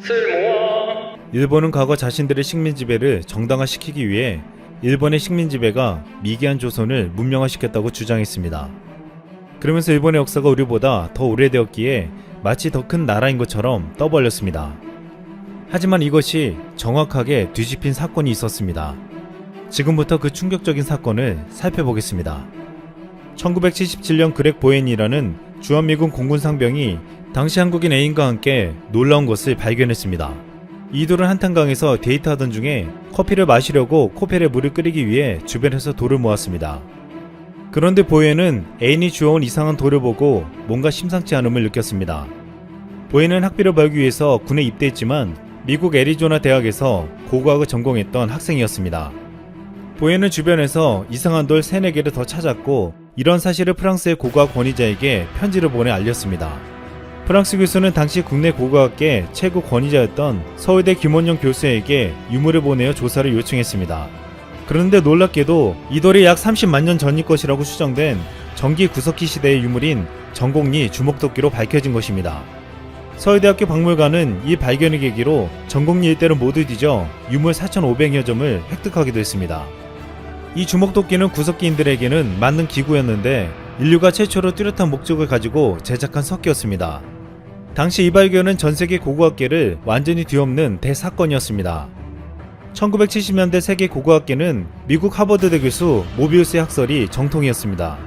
쓸모아. 일본은 과거 자신들의 식민 지배를 정당화시키기 위해 일본의 식민 지배가 미개한 조선을 문명화시켰다고 주장했습니다. 그러면서 일본의 역사가 우리보다 더 오래되었기에 마치 더 큰 나라인 것처럼 떠벌렸습니다. 하지만 이것이 정확하게 뒤집힌 사건이 있었습니다. 지금부터 그 충격적인 사건을 살펴보겠습니다. 1977년 그렉 보엔이라는 주한미군 공군 상병이 당시 한국인 애인과 함께 놀라운 것을 발견했습니다. 이들은 한탄강에서 데이트하던 중에 커피를 마시려고 코펠에 물을 끓이기 위해 주변에서 돌을 모았습니다. 그런데 보엔은 애인이 주워온 이상한 돌을 보고 뭔가 심상치 않음을 느꼈습니다. 보엔은 학비를 벌기 위해서 군에 입대했지만 미국 애리조나 대학에서 고고학을 전공했던 학생이었습니다. 보엔은 주변에서 이상한 돌 3-4개를 더 찾았고 이런 사실을 프랑스의 고고학 권위자에게 편지를 보내 알렸습니다. 프랑스 교수는 당시 국내 고고학계 최고 권위자였던 서울대 김원영 교수에게 유물을 보내어 조사를 요청했습니다. 그런데 놀랍게도 이 돌이 약 30만 년 전일 것이라고 추정된 전기 구석기 시대의 유물인 전곡리 주먹도끼로 밝혀진 것입니다. 서울대학교 박물관은 이 발견을 계기로 전곡리 일대를 모두 뒤져 유물 4,500여 점을 획득하기도 했습니다. 이 주먹도끼는 구석기인들에게는 만능 기구였는데 인류가 최초로 뚜렷한 목적을 가지고 제작한 석기였습니다. 당시 이 발견은 전세계 고고학계를 완전히 뒤엎는 대사건이었습니다. 1970년대 세계 고고학계는 미국 하버드대 교수 모비우스의 학설이 정통이었습니다.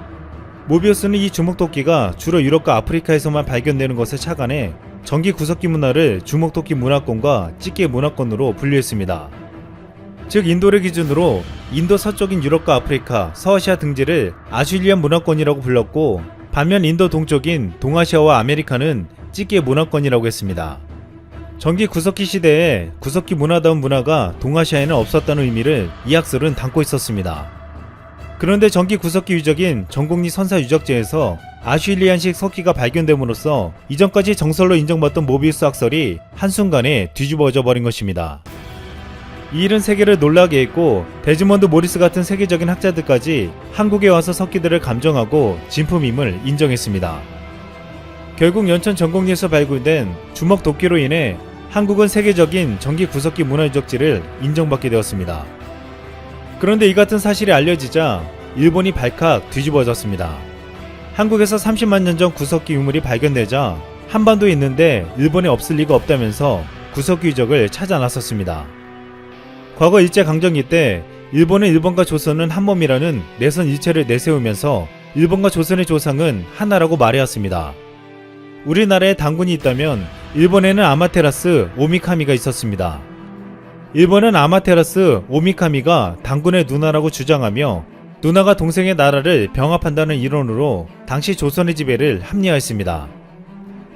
모비우스는 이 주먹도끼가 주로 유럽과 아프리카에서만 발견되는 것에 착안해 전기 구석기 문화를 주먹도끼 문화권과 찌개 문화권으로 분류했습니다. 즉 인도를 기준으로 인도 서쪽인 유럽과 아프리카, 서아시아 등지를 아슐리안 문화권이라고 불렀고 반면 인도 동쪽인 동아시아와 아메리카는 찌개 문화권이라고 했습니다. 전기 구석기 시대에 구석기 문화다운 문화가 동아시아에는 없었다는 의미를 이 학설은 담고 있었습니다. 그런데 전기 구석기 유적인 전곡리 선사 유적지에서 아슐리안식 석기가 발견됨으로써 이전까지 정설로 인정받던 모비우스 학설이 한순간에 뒤집어져 버린 것입니다. 이 일은 세계를 놀라게 했고 데즈먼드 모리스 같은 세계적인 학자들까지 한국에 와서 석기들을 감정하고 진품임을 인정했습니다. 결국 연천 전곡리에서 발굴된 주먹도끼로 인해 한국은 세계적인 전기 구석기 문화유적지를 인정받게 되었습니다. 그런데 이 같은 사실이 알려지자 일본이 발칵 뒤집어졌습니다. 한국에서 30만 년 전 구석기 유물이 발견되자 한반도에 있는데 일본에 없을 리가 없다면서 구석기 유적을 찾아 나섰습니다. 과거 일제강점기 때 일본은 일본과 조선은 한몸이라는 내선 일체를 내세우면서 일본과 조선의 조상은 하나라고 말해왔습니다. 우리나라에 당군이 있다면 일본에는 아마테라스 오미카미가 있었습니다. 일본은 아마테라스 오미카미가 당군의 누나라고 주장하며 누나가 동생의 나라를 병합한다는 이론으로 당시 조선의 지배를 합리화했습니다.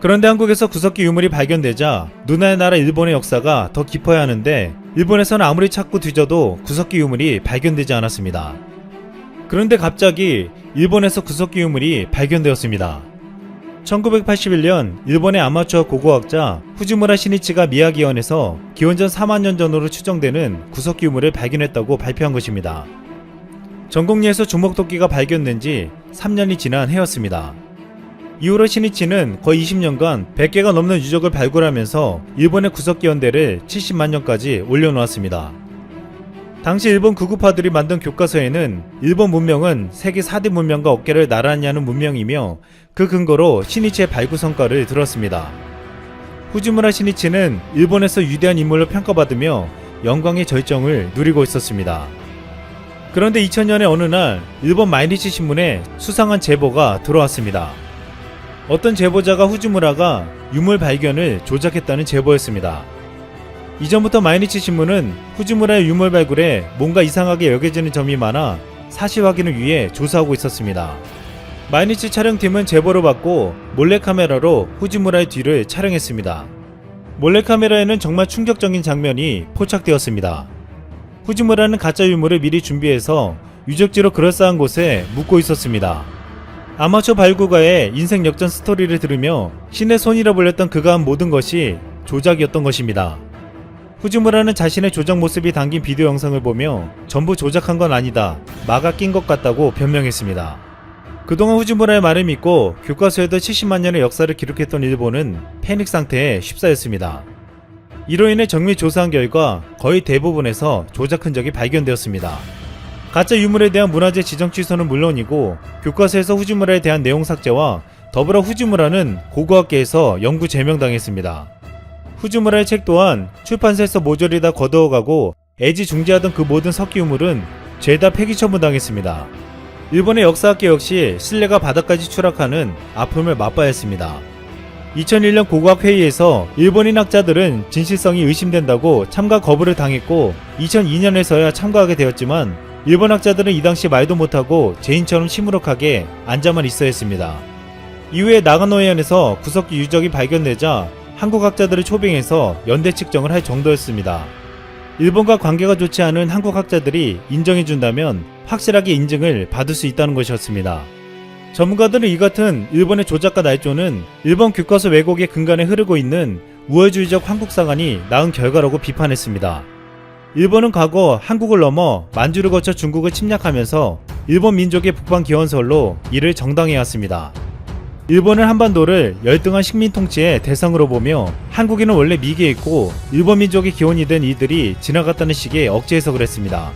그런데 한국에서 구석기 유물이 발견되자 누나의 나라 일본의 역사가 더 깊어야 하는데 일본에서는 아무리 찾고 뒤져도 구석기 유물이 발견되지 않았습니다. 그런데 갑자기 일본에서 구석기 유물이 발견되었습니다. 1981년 일본의 아마추어 고고학자 후지무라 시니치가 미야기현에서 기원전 4만 년 전으로 추정되는 구석기 유물을 발견했다고 발표한 것입니다. 전곡리에서 주먹도끼가 발견된 지 3년이 지난 해였습니다. 이후로 시니치는 거의 20년간 100개가 넘는 유적을 발굴하면서 일본의 구석기 연대를 70만 년까지 올려놓았습니다. 당시 일본 구구파들이 만든 교과서에는 일본 문명은 세계 4대 문명과 어깨를 나란히 하는 문명이며 그 근거로 시니치의 발굴 성과를 들었습니다. 후지무라 시니치는 일본에서 위대한 인물로 평가받으며 영광의 절정을 누리고 있었습니다. 그런데 2000년의 어느 날 일본 마이니치 신문에 수상한 제보가 들어왔습니다. 어떤 제보자가 후지무라가 유물 발견을 조작했다는 제보였습니다. 이전부터 마이니치 신문은 후지무라의 유물 발굴에 뭔가 이상하게 여겨지는 점이 많아 사실 확인을 위해 조사하고 있었습니다. 마이니치 촬영팀은 제보를 받고 몰래카메라로 후지무라의 뒤를 촬영했습니다. 몰래카메라에는 정말 충격적인 장면이 포착되었습니다. 후지무라는 가짜 유물을 미리 준비해서 유적지로 그럴싸한 곳에 묻고 있었습니다. 아마추어 발굴가의 인생 역전 스토리를 들으며 신의 손이라 불렸던 그가 한 모든 것이 조작이었던 것입니다. 후지무라는 자신의 조작 모습이 담긴 비디오 영상을 보며 전부 조작한 건 아니다, 마가 낀 것 같다고 변명했습니다. 그동안 후지무라의 말을 믿고 교과서에도 70만 년의 역사를 기록했던 일본은 패닉 상태에 휩싸였습니다. 이로 인해 정밀 조사한 결과 거의 대부분에서 조작 흔적이 발견되었습니다. 가짜 유물에 대한 문화재 지정 취소는 물론이고 교과서에서 후지무라에 대한 내용 삭제와 더불어 후지무라는 고고학계에서 영구 제명당했습니다. 후지무라의 책 또한 출판사에서 모조리 다 거두어가고 애지중지하던 그 모든 석기 유물은 죄다 폐기 처분당했습니다. 일본의 역사학계 역시 신뢰가 바닥까지 추락하는 아픔을 맛봐야 했습니다. 2001년 고고학회의에서 일본인 학자들은 진실성이 의심된다고 참가 거부를 당했고 2002년에서야 참가하게 되었지만 일본 학자들은 이 당시 말도 못하고 죄인처럼 시무룩하게 앉아만 있어야 했습니다. 이후에 나가노해안에서 구석기 유적이 발견되자 한국 학자들을 초빙해서 연대 측정을 할 정도였습니다. 일본과 관계가 좋지 않은 한국 학자들이 인정해준다면 확실하게 인증을 받을 수 있다는 것이었습니다. 전문가들은 이 같은 일본의 조작과 날조는 일본 교과서 왜곡의 근간에 흐르고 있는 우월주의적 한국사관이 낳은 결과라고 비판했습니다. 일본은 과거 한국을 넘어 만주를 거쳐 중국을 침략하면서 일본 민족의 북방 기원설로 이를 정당해왔습니다. 일본은 한반도를 열등한 식민 통치의 대상으로 보며 한국인은 원래 미개했고 일본 민족의 기원이 된 이들이 지나갔다는 식의 억지 해석을 했습니다.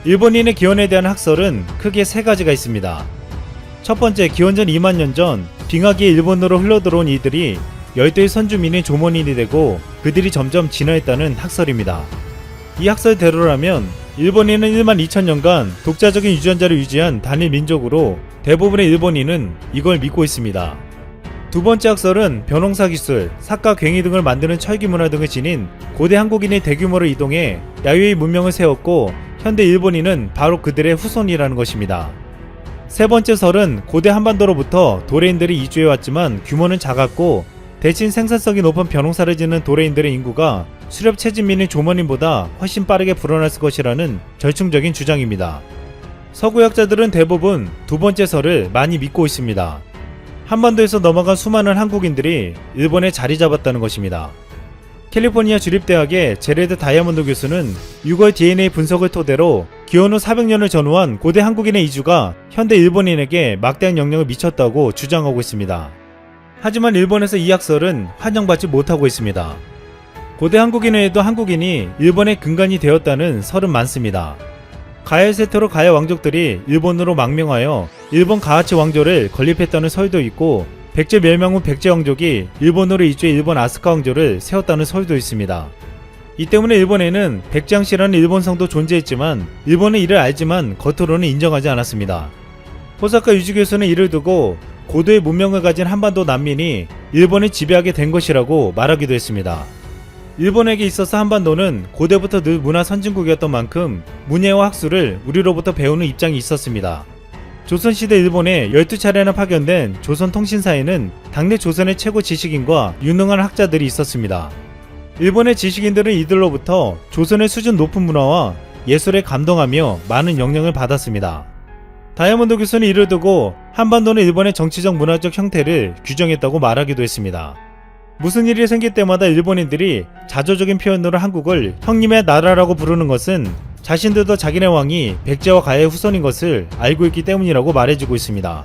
일본인의 기원에 대한 학설은 크게 세 가지가 있습니다. 첫 번째, 기원전 2만 년 전 빙하기에 일본으로 흘러들어온 이들이 열대의 선주민인 조mon인이 되고 그들이 점점 진화했다는 학설입니다. 이 학설대로라면 일본인은 1만 2천 년간 독자적인 유전자를 유지한 단일 민족으로 대부분의 일본인은 이걸 믿고 있습니다. 두 번째 학설은 벼농사 기술, 삭과 괭이 등을 만드는 철기 문화 등을 지닌 고대 한국인이 대규모로 이동해 야유의 문명을 세웠고 현대 일본인은 바로 그들의 후손이라는 것입니다. 세 번째 설은 고대 한반도로부터 도레인들이 이주해왔지만 규모는 작았고 대신 생산성이 높은 벼농사를 짓는 도레인들의 인구가 수렵 채집민인 조mon인보다 훨씬 빠르게 불어났을 것이라는 절충적인 주장입니다. 서구학자들은 대부분 두 번째 설을 많이 믿고 있습니다. 한반도에서 넘어간 수많은 한국인들이 일본에 자리 잡았다는 것입니다. 캘리포니아 주립대학의 제레드 다이아몬드 교수는 6월 DNA 분석을 토대로 기원 후 400년을 전후한 고대 한국인의 이주가 현대 일본인에게 막대한 영향을 미쳤다고 주장하고 있습니다. 하지만 일본에서 이 학설은 환영받지 못하고 있습니다. 고대 한국인 외에도 한국인이 일본의 근간이 되었다는 설은 많습니다. 가야의 세토로 가야 왕족들이 일본으로 망명하여 일본 가하치 왕조를 건립했다는 설도 있고 백제 멸망 후 백제 왕족이 일본으로 이주해 일본 아스카 왕조를 세웠다는 설도 있습니다. 이 때문에 일본에는 백제왕씨라는 일본성도 존재했지만 일본은 이를 알지만 겉으로는 인정하지 않았습니다. 호사카 유지 교수는 이를 두고 고도의 문명을 가진 한반도 난민이 일본을 지배하게 된 것이라고 말하기도 했습니다. 일본에게 있어서 한반도는 고대부터 늘 문화 선진국이었던 만큼 문예와 학술을 우리로부터 배우는 입장이 있었습니다. 조선시대 일본에 12차례나 파견된 조선통신사에는 당내 조선의 최고 지식인과 유능한 학자들이 있었습니다. 일본의 지식인들은 이들로부터 조선의 수준 높은 문화와 예술에 감동하며 많은 영향을 받았습니다. 다이아몬드 교수는 이를 두고 한반도는 일본의 정치적 문화적 형태를 규정했다고 말하기도 했습니다. 무슨 일이 생길 때마다 일본인들이 자조적인 표현으로 한국을 형님의 나라라고 부르는 것은 자신들도 자기네 왕이 백제와 가야의 후손인 것을 알고 있기 때문이라고 말해주고 있습니다.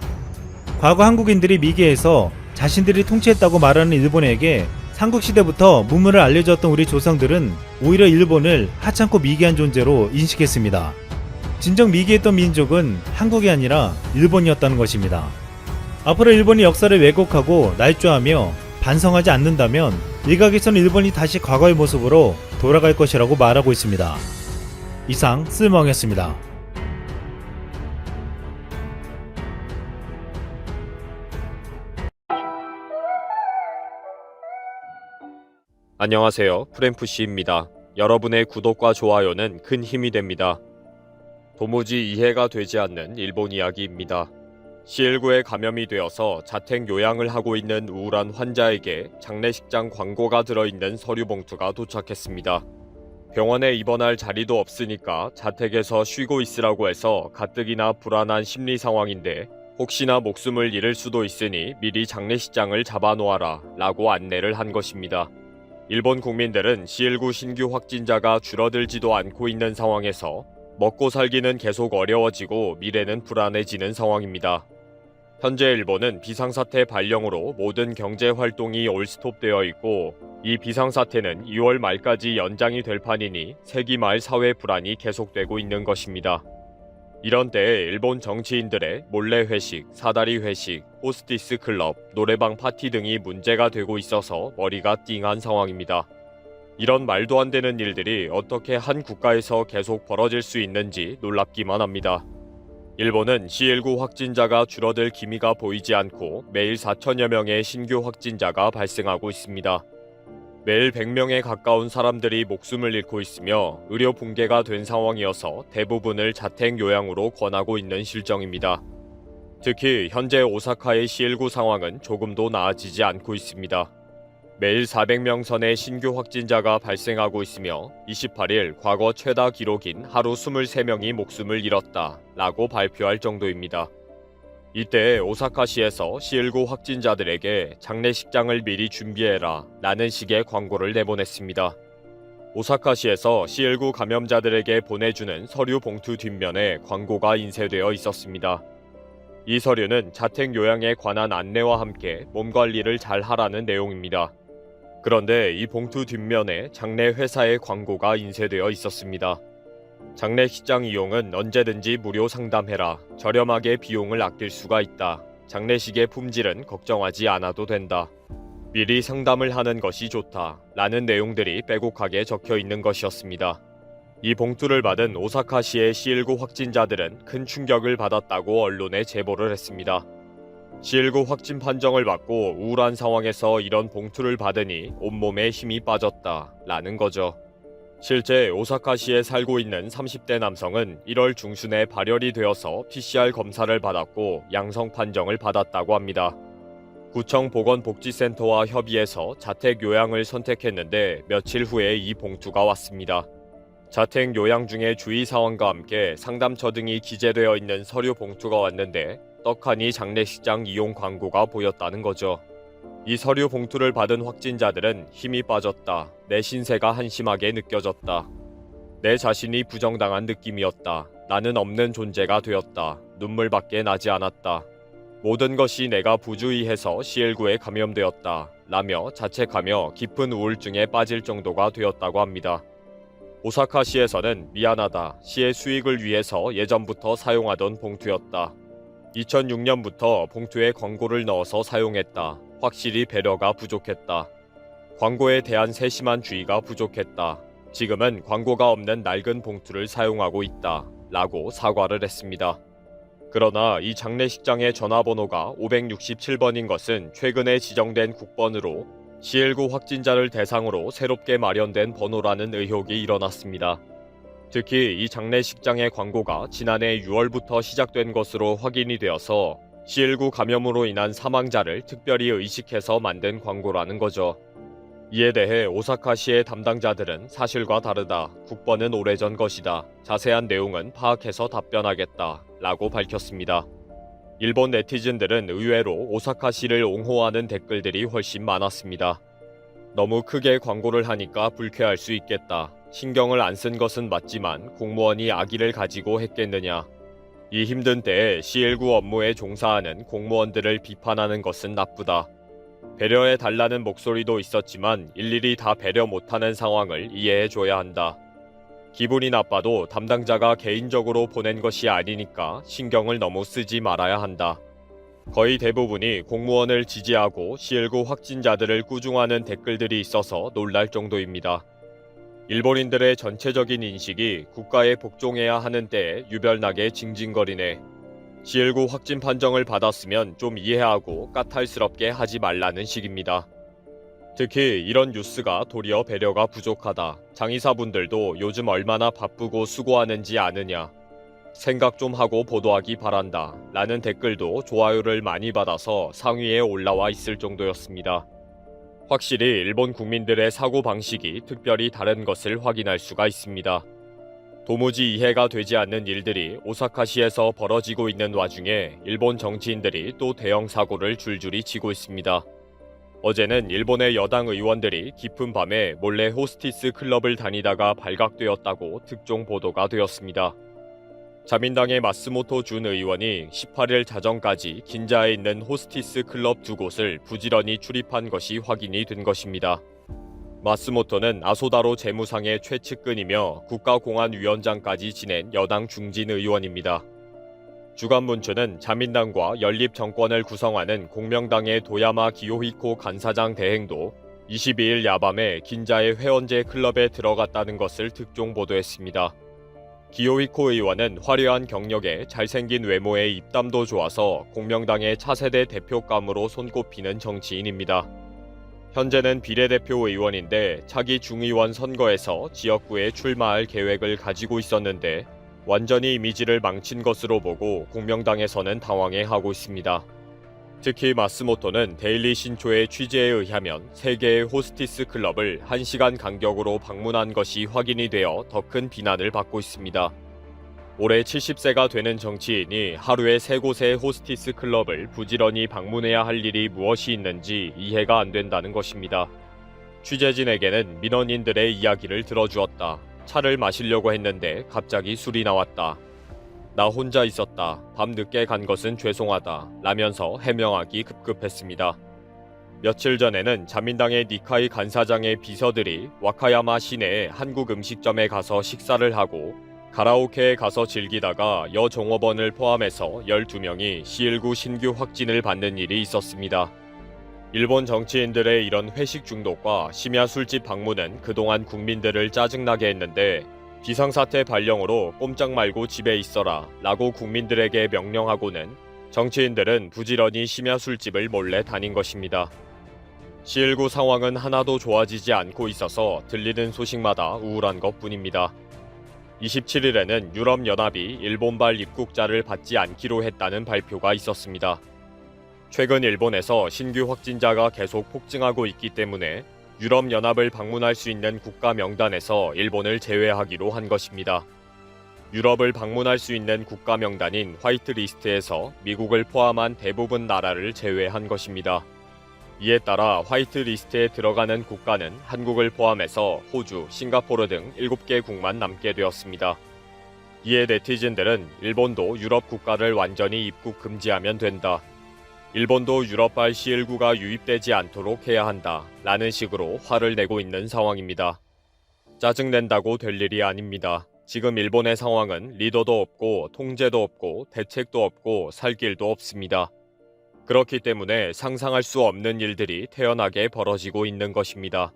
과거 한국인들이 미개해서 자신들이 통치했다고 말하는 일본에게 삼국시대부터 문물을 알려줬던 우리 조상들은 오히려 일본을 하찮고 미개한 존재로 인식했습니다. 진정 미개했던 민족은 한국이 아니라 일본이었다는 것입니다. 앞으로 일본이 역사를 왜곡하고 날조하며 반성하지 않는다면 일각에서는 일본이 다시 과거의 모습으로 돌아갈 것이라고 말하고 있습니다. 이상 쓸모왕이었습니다. 안녕하세요. 프램프씨입니다. 여러분의 구독과 좋아요는 큰 힘이 됩니다. 도무지 이해가 되지 않는 일본 이야기입니다. C19에 감염이 되어서 자택 요양을 하고 있는 우울한 환자에게 장례식장 광고가 들어있는 서류 봉투가 도착했습니다. 병원에 입원할 자리도 없으니까 자택에서 쉬고 있으라고 해서 가뜩이나 불안한 심리 상황인데 혹시나 목숨을 잃을 수도 있으니 미리 장례식장을 잡아놓아라 라고 안내를 한 것입니다. 일본 국민들은 C19 신규 확진자가 줄어들지도 않고 있는 상황에서 먹고 살기는 계속 어려워지고 미래는 불안해지는 상황입니다. 현재 일본은 비상사태 발령으로 모든 경제 활동이 올스톱되어 있고 이 비상사태는 2월 말까지 연장이 될 판이니 세기 말 사회 불안이 계속되고 있는 것입니다. 이런 때에 일본 정치인들의 몰래 회식, 사다리 회식, 호스티스 클럽, 노래방 파티 등이 문제가 되고 있어서 머리가 띵한 상황입니다. 이런 말도 안 되는 일들이 어떻게 한 국가에서 계속 벌어질 수 있는지 놀랍기만 합니다. 일본은 C19 확진자가 줄어들 기미가 보이지 않고 매일 4천여 명의 신규 확진자가 발생하고 있습니다. 매일 100명에 가까운 사람들이 목숨을 잃고 있으며 의료 붕괴가 된 상황이어서 대부분을 자택 요양으로 권하고 있는 실정입니다. 특히 현재 오사카의 C19 상황은 조금도 나아지지 않고 있습니다. 매일 400명 선의 신규 확진자가 발생하고 있으며 28일 과거 최다 기록인 하루 23명이 목숨을 잃었다 라고 발표할 정도입니다. 이때 오사카시에서 C19 확진자들에게 장례식장을 미리 준비해라 라는 식의 광고를 내보냈습니다. 오사카시에서 C19 감염자들에게 보내주는 서류 봉투 뒷면에 광고가 인쇄되어 있었습니다. 이 서류는 자택 요양에 관한 안내와 함께 몸 관리를 잘 하라는 내용입니다. 그런데 이 봉투 뒷면에 장례 회사의 광고가 인쇄되어 있었습니다. 장례식장 이용은 언제든지 무료 상담해라. 저렴하게 비용을 아낄 수가 있다. 장례식의 품질은 걱정하지 않아도 된다. 미리 상담을 하는 것이 좋다. 라는 내용들이 빼곡하게 적혀 있는 것이었습니다. 이 봉투를 받은 오사카시의 C19 확진자들은 큰 충격을 받았다고 언론에 제보를 했습니다. C19 확진 판정을 받고 우울한 상황에서 이런 봉투를 받으니 온몸에 힘이 빠졌다. 라는 거죠. 실제 오사카시에 살고 있는 30대 남성은 1월 중순에 발열이 되어서 PCR 검사를 받았고 양성 판정을 받았다고 합니다. 구청 보건복지센터와 협의해서 자택 요양을 선택했는데 며칠 후에 이 봉투가 왔습니다. 자택 요양 중에 주의사항과 함께 상담처 등이 기재되어 있는 서류 봉투가 왔는데 떡하니 장례식장 이용 광고가 보였다는 거죠. 이 서류 봉투를 받은 확진자들은 힘이 빠졌다. 내 신세가 한심하게 느껴졌다. 내 자신이 부정당한 느낌이었다. 나는 없는 존재가 되었다. 눈물밖에 나지 않았다. 모든 것이 내가 부주의해서 C19에 감염되었다. 라며 자책하며 깊은 우울증에 빠질 정도가 되었다고 합니다. 오사카시에서는 미안하다. 시의 수익을 위해서 예전부터 사용하던 봉투였다. 2006년부터 봉투에 광고를 넣어서 사용했다. 확실히 배려가 부족했다. 광고에 대한 세심한 주의가 부족했다. 지금은 광고가 없는 낡은 봉투를 사용하고 있다. 라고 사과를 했습니다. 그러나 이 장례식장의 전화번호가 567번인 것은 최근에 지정된 국번으로 C19 확진자를 대상으로 새롭게 마련된 번호라는 의혹이 일어났습니다. 특히 이 장례식장의 광고가 지난해 6월부터 시작된 것으로 확인이 되어서 C19 감염으로 인한 사망자를 특별히 의식해서 만든 광고라는 거죠. 이에 대해 오사카시의 담당자들은 사실과 다르다. 국번은 오래전 것이다. 자세한 내용은 파악해서 답변하겠다. 라고 밝혔습니다. 일본 네티즌들은 의외로 오사카시를 옹호하는 댓글들이 훨씬 많았습니다. 너무 크게 광고를 하니까 불쾌할 수 있겠다. 신경을 안 쓴 것은 맞지만 공무원이 악의를 가지고 했겠느냐. 이 힘든 때에 C19 업무에 종사하는 공무원들을 비판하는 것은 나쁘다. 배려해 달라는 목소리도 있었지만 일일이 다 배려 못하는 상황을 이해해줘야 한다. 기분이 나빠도 담당자가 개인적으로 보낸 것이 아니니까 신경을 너무 쓰지 말아야 한다. 거의 대부분이 공무원을 지지하고 C19 확진자들을 꾸중하는 댓글들이 있어서 놀랄 정도입니다. 일본인들의 전체적인 인식이 국가에 복종해야 하는 때에 유별나게 징징거리네. C19 확진 판정을 받았으면 좀 이해하고 까탈스럽게 하지 말라는 식입니다. 특히 이런 뉴스가 도리어 배려가 부족하다. 장의사분들도 요즘 얼마나 바쁘고 수고하는지 아느냐. 생각 좀 하고 보도하기 바란다. 라는 댓글도 좋아요를 많이 받아서 상위에 올라와 있을 정도였습니다. 확실히 일본 국민들의 사고방식이 특별히 다른 것을 확인할 수가 있습니다. 도무지 이해가 되지 않는 일들이 오사카시에서 벌어지고 있는 와중에 일본 정치인들이 또 대형 사고를 줄줄이 치고 있습니다. 어제는 일본의 여당 의원들이 깊은 밤에 몰래 호스티스 클럽을 다니다가 발각되었다고 특종 보도가 되었습니다. 자민당의 마스모토 준 의원이 18일 자정까지 긴자에 있는 호스티스 클럽 두 곳을 부지런히 출입한 것이 확인이 된 것입니다. 마스모토는 아소다로 재무상의 최측근이며 국가공안위원장까지 지낸 여당 중진 의원입니다. 주간 문春은 자민당과 연립 정권을 구성하는 공명당의 도야마 기요히코 간사장 대행도 22일 야밤에 긴자의 회원제 클럽에 들어갔다는 것을 특종 보도했습니다. 기요히코 의원은 화려한 경력에 잘생긴 외모에 입담도 좋아서 공명당의 차세대 대표감으로 손꼽히는 정치인입니다. 현재는 비례대표 의원인데 차기 중의원 선거에서 지역구에 출마할 계획을 가지고 있었는데 완전히 이미지를 망친 것으로 보고 공명당에서는 당황해하고 있습니다. 특히 마스모토는 데일리 신초의 취재에 의하면 3개의 호스티스 클럽을 1시간 간격으로 방문한 것이 확인이 되어 더 큰 비난을 받고 있습니다. 올해 70세가 되는 정치인이 하루에 3곳의 호스티스 클럽을 부지런히 방문해야 할 일이 무엇이 있는지 이해가 안 된다는 것입니다. 취재진에게는 민원인들의 이야기를 들어주었다. 차를 마시려고 했는데 갑자기 술이 나왔다. 나 혼자 있었다. 밤 늦게 간 것은 죄송하다. 라면서 해명하기 급급했습니다. 며칠 전에는 자민당의 니카이 간사장의 비서들이 와카야마 시내의 한국 음식점에 가서 식사를 하고 가라오케에 가서 즐기다가 여종업원을 포함해서 12명이 C19 신규 확진을 받는 일이 있었습니다. 일본 정치인들의 이런 회식 중독과 심야 술집 방문은 그동안 국민들을 짜증나게 했는데 비상사태 발령으로 꼼짝 말고 집에 있어라 라고 국민들에게 명령하고는 정치인들은 부지런히 심야 술집을 몰래 다닌 것입니다. C19 상황은 하나도 좋아지지 않고 있어서 들리는 소식마다 우울한 것뿐입니다. 27일에는 유럽연합이 일본발 입국자를 받지 않기로 했다는 발표가 있었습니다. 최근 일본에서 신규 확진자가 계속 폭증하고 있기 때문에 유럽연합을 방문할 수 있는 국가 명단에서 일본을 제외하기로 한 것입니다. 유럽을 방문할 수 있는 국가 명단인 화이트리스트에서 미국을 포함한 대부분 나라를 제외한 것입니다. 이에 따라 화이트리스트에 들어가는 국가는 한국을 포함해서 호주, 싱가포르 등 7개국만 남게 되었습니다. 이에 네티즌들은 일본도 유럽 국가를 완전히 입국 금지하면 된다. 일본도 유럽발 C19가 유입되지 않도록 해야 한다. 라는 식으로 화를 내고 있는 상황입니다. 짜증낸다고 될 일이 아닙니다. 지금 일본의 상황은 리더도 없고 통제도 없고 대책도 없고 살 길도 없습니다. 그렇기 때문에 상상할 수 없는 일들이 태연하게 벌어지고 있는 것입니다.